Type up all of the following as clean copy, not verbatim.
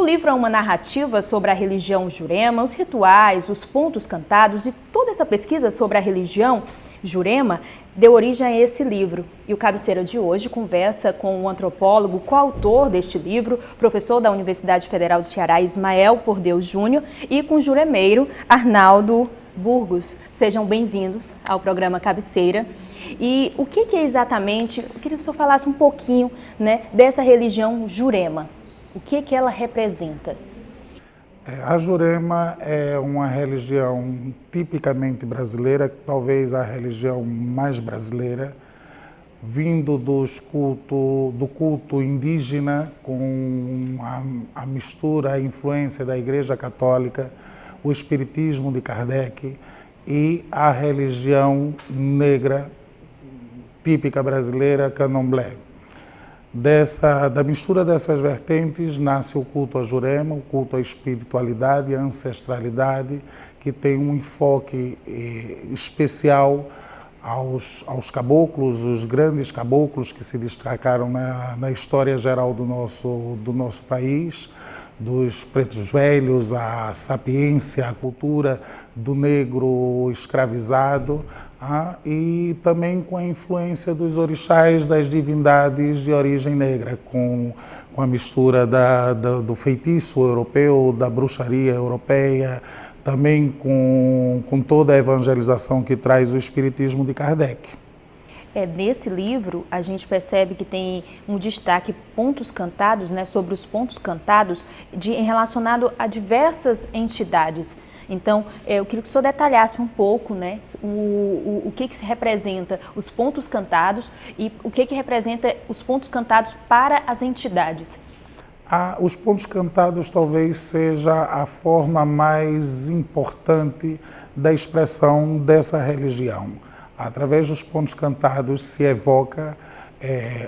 livro é uma narrativa sobre a religião Jurema, os rituais, os pontos cantados e toda essa pesquisa sobre a religião Jurema deu origem a esse livro. E o Cabeceira de hoje conversa com o antropólogo, coautor deste livro, professor da Universidade Federal do Ceará, Ismael Por Deus Júnior, e com o juremeiro Arnaldo Burgos. Sejam bem-vindos ao programa Cabeceira. E o que é exatamente, eu queria que o senhor falasse um pouquinho, né, dessa religião Jurema. O que ela representa? A Jurema é uma religião tipicamente brasileira, talvez a religião mais brasileira, vindo do culto indígena, com a mistura, a influência da Igreja Católica, o espiritismo de Kardec e a religião negra típica brasileira, candomblé. Da mistura dessas vertentes nasce o culto a Jurema, o culto à espiritualidade e à ancestralidade, que tem um enfoque especial aos caboclos, os grandes caboclos que se destacaram na história geral do nosso país, dos pretos velhos, a sapiência, a cultura do negro escravizado, e também com a influência dos orixás, das divindades de origem negra, com a mistura do feitiço europeu, da bruxaria europeia, também com toda a evangelização que traz o espiritismo de Kardec. Nesse livro, a gente percebe que tem um destaque pontos cantados, né, sobre os pontos cantados relacionado a diversas entidades. Então, eu queria que o senhor detalhasse um pouco, né, o que se representa os pontos cantados e o que representa os pontos cantados para as entidades. Os pontos cantados talvez seja a forma mais importante da expressão dessa religião. Através dos pontos cantados se evoca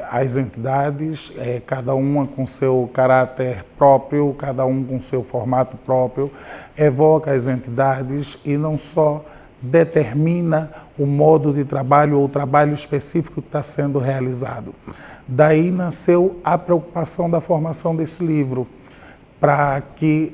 as entidades, cada uma com seu caráter próprio, cada um com seu formato próprio, evoca as entidades e não só determina o modo de trabalho ou o trabalho específico que está sendo realizado. Daí nasceu a preocupação da formação desse livro, para que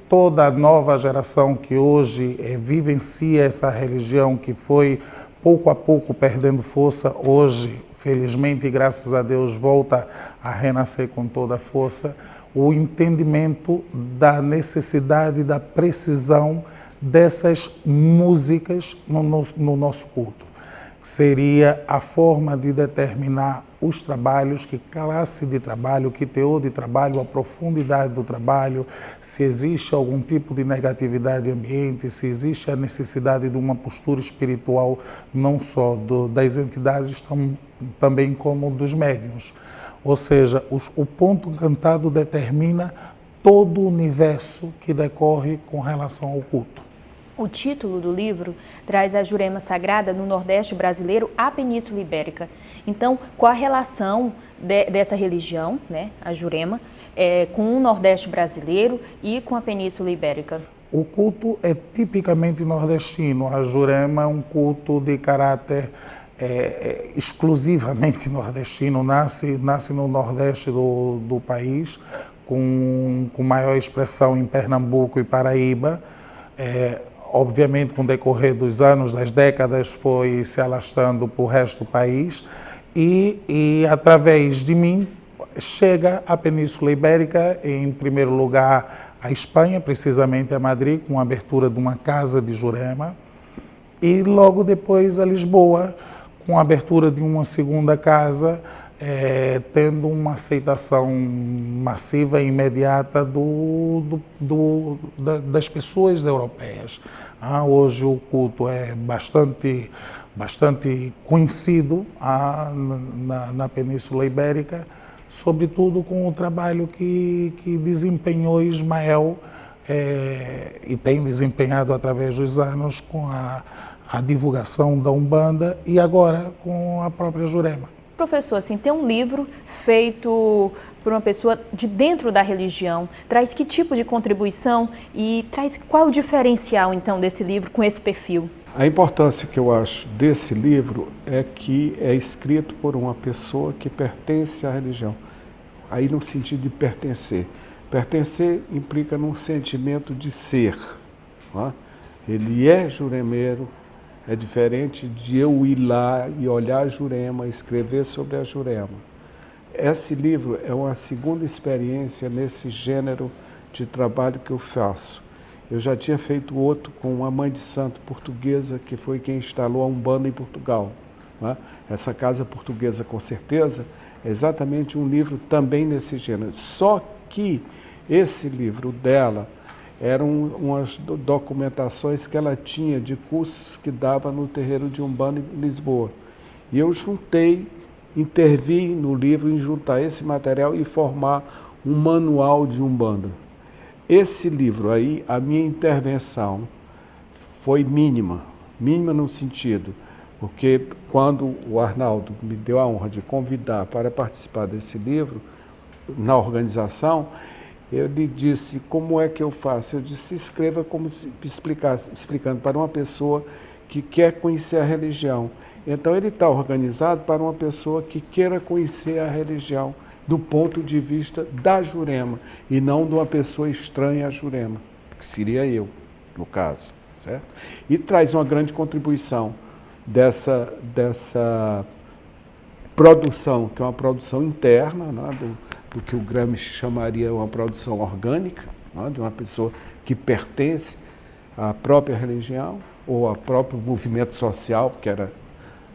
toda a nova geração que hoje vivencia essa religião, que foi pouco a pouco perdendo força, hoje, felizmente e graças a Deus, volta a renascer com toda a força, o entendimento da necessidade, da precisão dessas músicas no nosso culto. Seria a forma de determinar os trabalhos, que classe de trabalho, que teor de trabalho, a profundidade do trabalho, se existe algum tipo de negatividade ambiente, se existe a necessidade de uma postura espiritual, não só das entidades, também como dos médiuns. Ou seja, o ponto cantado determina todo o universo que decorre com relação ao culto. O título do livro traz a Jurema Sagrada no Nordeste brasileiro à Península Ibérica. Então, qual a relação dessa religião, né, a Jurema, com o Nordeste brasileiro e com a Península Ibérica? O culto é tipicamente nordestino. A Jurema é um culto de caráter exclusivamente nordestino, nasce no Nordeste do país, com maior expressão em Pernambuco e Paraíba. Obviamente, com o decorrer dos anos, das décadas, foi se alastrando para o resto do país e através de mim, chega à Península Ibérica, em primeiro lugar a Espanha, precisamente a Madrid, com a abertura de uma casa de Jurema, e logo depois a Lisboa, com a abertura de uma segunda casa, tendo uma aceitação massiva e imediata das pessoas europeias. Hoje o culto é bastante conhecido na Península Ibérica, sobretudo com o trabalho que desempenhou Ismael e tem desempenhado através dos anos com a divulgação da Umbanda e agora com a própria Jurema. Professor, assim, tem um livro feito por uma pessoa de dentro da religião, traz que tipo de contribuição e qual é o diferencial, então, desse livro com esse perfil? A importância que eu acho desse livro é que é escrito por uma pessoa que pertence à religião, aí no sentido de pertencer. Pertencer implica num sentimento de ser. Não é? Ele é juremeiro, é diferente de eu ir lá e olhar a Jurema, escrever sobre a Jurema. Esse livro é uma segunda experiência nesse gênero de trabalho que eu faço. Eu já tinha feito outro com uma mãe de santo portuguesa, que foi quem instalou a Umbanda em Portugal. Né? Essa casa portuguesa, com certeza, é exatamente um livro também nesse gênero. Só que esse livro dela eram umas documentações que ela tinha de cursos que dava no terreiro de Umbanda em Lisboa. E eu intervi no livro em juntar esse material e formar um manual de Umbanda. Esse livro aí, a minha intervenção foi mínima no sentido, porque quando o Arnaldo me deu a honra de convidar para participar desse livro, na organização, ele disse, como é que eu faço? Eu disse, escreva como se explicando para uma pessoa que quer conhecer a religião. Então ele está organizado para uma pessoa que queira conhecer a religião, do ponto de vista da Jurema, e não de uma pessoa estranha à Jurema, que seria eu, no caso. Certo? E traz uma grande contribuição dessa produção, que é uma produção interna, né, do que o Gramsci chamaria uma produção orgânica, né, de uma pessoa que pertence à própria religião, ou ao próprio movimento social, que era,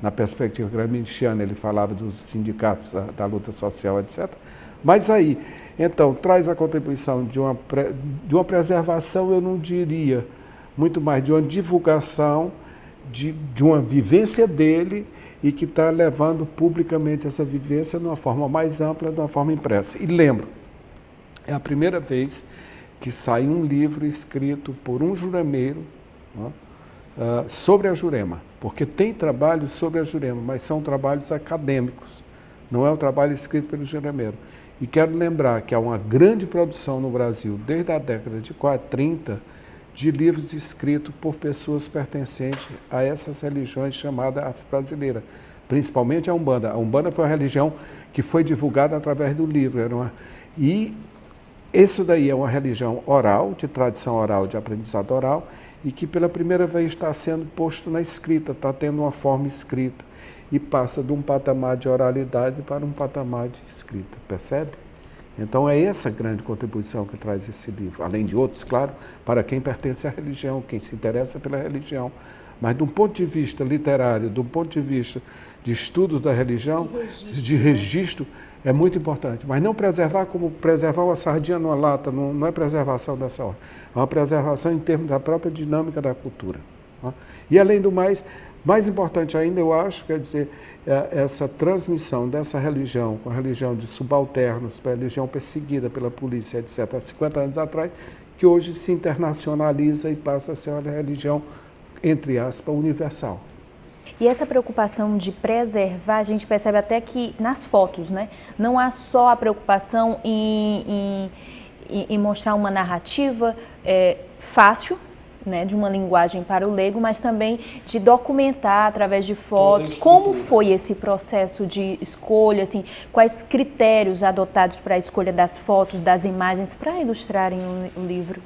na perspectiva gramsciana, ele falava dos sindicatos, da luta social, etc. Mas aí, então, traz a contribuição de uma preservação, eu não diria, muito mais de uma divulgação de uma vivência dele e que está levando publicamente essa vivência de uma forma mais ampla, de uma forma impressa. E lembro, é a primeira vez que sai um livro escrito por um juremeiro, né, sobre a Jurema, porque tem trabalhos sobre a Jurema, mas são trabalhos acadêmicos, não é um trabalho escrito pelo juremeiro. E quero lembrar que há uma grande produção no Brasil, desde a década de 30, de livros escritos por pessoas pertencentes a essas religiões chamadas afro-brasileiras, principalmente a Umbanda. A Umbanda foi uma religião que foi divulgada através do livro. E isso daí é uma religião oral, de tradição oral, de aprendizado oral, e que pela primeira vez está sendo posto na escrita, está tendo uma forma escrita, e passa de um patamar de oralidade para um patamar de escrita, percebe? Então é essa grande contribuição que traz esse livro, além de outros, claro, para quem pertence à religião, quem se interessa pela religião. Mas de um ponto de vista literário, de um ponto de vista de estudo da religião, de registro, é muito importante. Mas não preservar como preservar uma sardinha numa lata, não é preservação dessa ordem. É uma preservação em termos da própria dinâmica da cultura. E além do mais importante ainda, eu acho, quer dizer, essa transmissão dessa religião, com a religião de subalternos, para a religião perseguida pela polícia, etc., há 50 anos atrás, que hoje se internacionaliza e passa a ser uma religião, entre aspas, universal. E essa preocupação de preservar, a gente percebe até que nas fotos, né? Não há só a preocupação em mostrar uma narrativa fácil, né, de uma linguagem para o leigo, mas também de documentar através de fotos. Como foi esse processo de escolha, assim, quais critérios adotados para a escolha das fotos, das imagens, para ilustrarem o livro?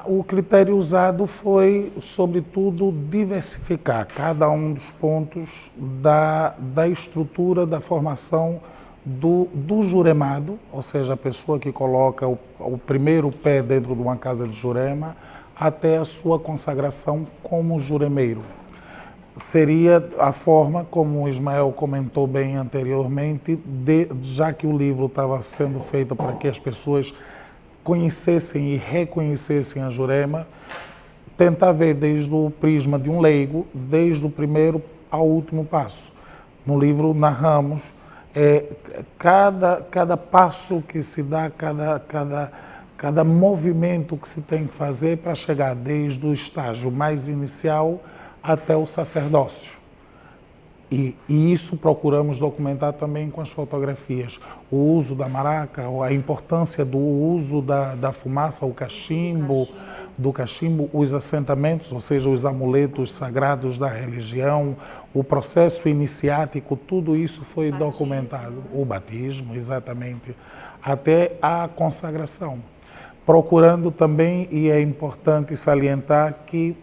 O critério usado foi, sobretudo, diversificar cada um dos pontos da estrutura da formação do juremado, ou seja, a pessoa que coloca o primeiro pé dentro de uma casa de jurema, até a sua consagração como juremeiro. Seria a forma, como o Ismael comentou bem anteriormente, já que o livro estava sendo feito para que as pessoas conhecessem e reconhecessem a Jurema, tentar ver desde o prisma de um leigo, desde o primeiro ao último passo. No livro narramos cada passo que se dá, cada movimento que se tem que fazer para chegar desde o estágio mais inicial até o sacerdócio. E isso procuramos documentar também com as fotografias. O uso da maraca, a importância do uso da fumaça, do cachimbo, os assentamentos, ou seja, os amuletos sagrados da religião, o processo iniciático, tudo isso foi documentado. O batismo, exatamente, até a consagração. procurando também, e é importante salientar, que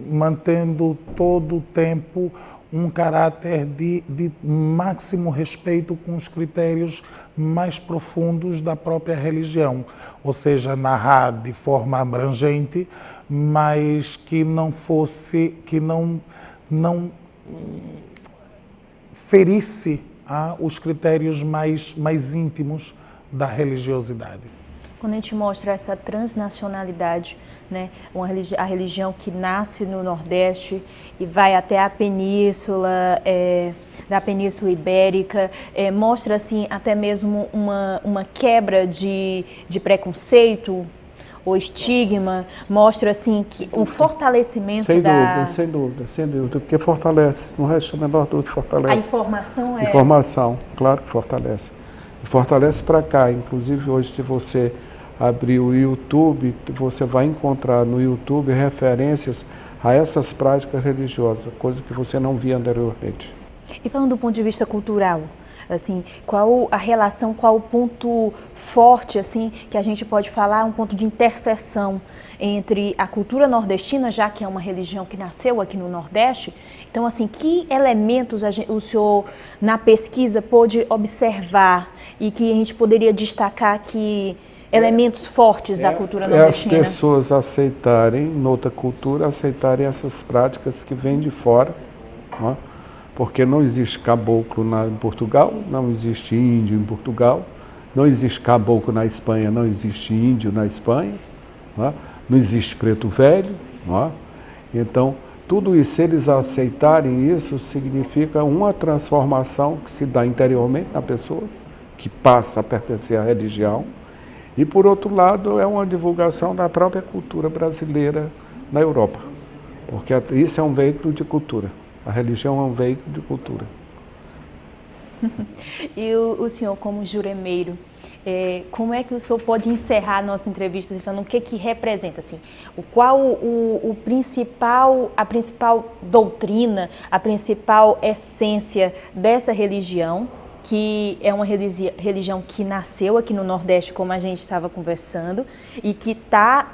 mantendo todo o tempo um caráter de máximo respeito com os critérios mais profundos da própria religião, ou seja, narrar de forma abrangente, mas que não fosse, que não ferisse os critérios mais íntimos da religiosidade. Quando a gente mostra essa transnacionalidade, né, a religião que nasce no Nordeste e vai até a península, da Península Ibérica, mostra assim até mesmo uma quebra de preconceito ou estigma, mostra assim que o fortalecimento Sem dúvida, porque fortalece, não resta a menor dúvida, fortalece. A informação é... Informação, claro que fortalece. E fortalece para cá, inclusive hoje se você abrir o YouTube, você vai encontrar no YouTube referências a essas práticas religiosas, coisa que você não via anteriormente. E falando do ponto de vista cultural, assim, qual a relação, qual o ponto forte, assim, que a gente pode falar, um ponto de interseção entre a cultura nordestina, já que é uma religião que nasceu aqui no Nordeste? Então, assim, que elementos o senhor, na pesquisa, pôde observar e que a gente poderia destacar que elementos fortes da cultura nordestina? As pessoas aceitarem, noutra cultura, aceitarem essas práticas que vêm de fora, não é? Porque não existe caboclo em Portugal, não existe índio em Portugal, não existe caboclo na Espanha, não existe índio na Espanha, não existe preto velho. Não é? Então, tudo isso, se eles aceitarem isso, significa uma transformação que se dá interiormente na pessoa, que passa a pertencer à religião, e, por outro lado, é uma divulgação da própria cultura brasileira na Europa, porque isso é um veículo de cultura. A religião é um veículo de cultura. E o senhor, como juremeiro, como é que o senhor pode encerrar a nossa entrevista falando o que representa, assim, a principal doutrina, a principal essência dessa religião, que é uma religião que nasceu aqui no Nordeste, como a gente estava conversando, e que está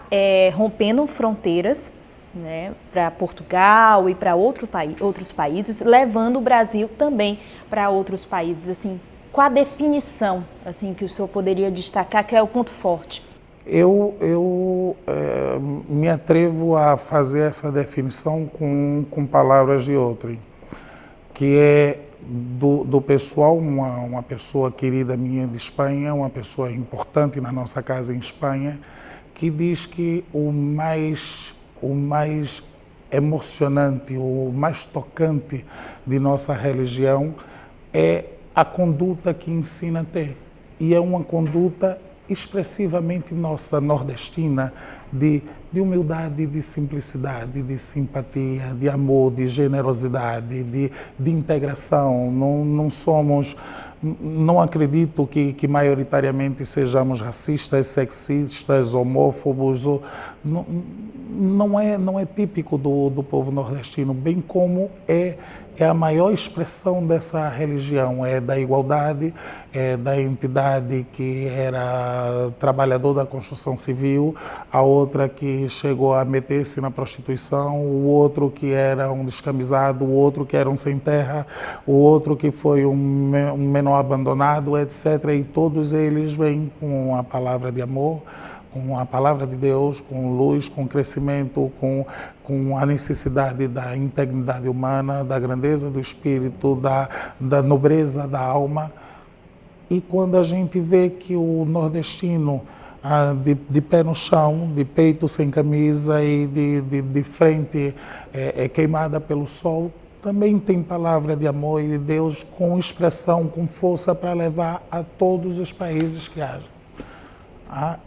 rompendo fronteiras, né, para Portugal e para outros países, levando o Brasil também para outros países. Assim, qual a definição assim, que o senhor poderia destacar, que é o ponto forte? Eu me atrevo a fazer essa definição com palavras de outrem, que é do pessoal, uma pessoa querida minha de Espanha, uma pessoa importante na nossa casa em Espanha, que diz que o mais emocionante, o mais tocante de nossa religião é a conduta que ensina a ter. E é uma conduta expressivamente nossa, nordestina, de humildade, de simplicidade, de simpatia, de amor, de generosidade, de integração. Não acredito que maioritariamente sejamos racistas, sexistas, homófobos. Não é típico do povo nordestino, bem como é a maior expressão dessa religião, é da igualdade, é da entidade que era trabalhador da construção civil, a outra que chegou a meter-se na prostituição, o outro que era um descamisado, o outro que era um sem terra, o outro que foi um menor abandonado, etc. E todos eles vêm com a palavra de amor, com a palavra de Deus, com luz, com crescimento, com a necessidade da integridade humana, da grandeza do espírito, da nobreza da alma. E quando a gente vê que o nordestino, de pé no chão, de peito sem camisa e de frente queimada pelo sol, também tem palavra de amor e de Deus com expressão, com força para levar a todos os países que hajam.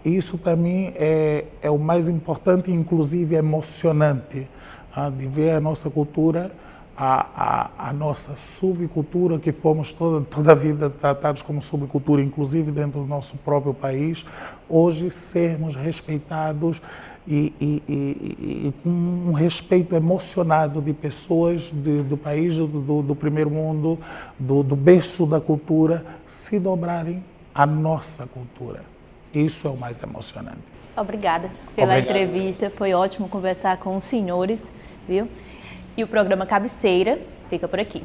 Isso para mim é o mais importante e inclusive emocionante, de ver a nossa cultura, a nossa subcultura, que fomos toda a vida tratados como subcultura, inclusive dentro do nosso próprio país, hoje sermos respeitados e com um respeito emocionado de pessoas do país, do primeiro mundo, do berço da cultura, se dobrarem à nossa cultura. Isso é o mais emocionante. Obrigada pela entrevista, foi ótimo conversar com os senhores, viu? E o programa Cabeceira fica por aqui.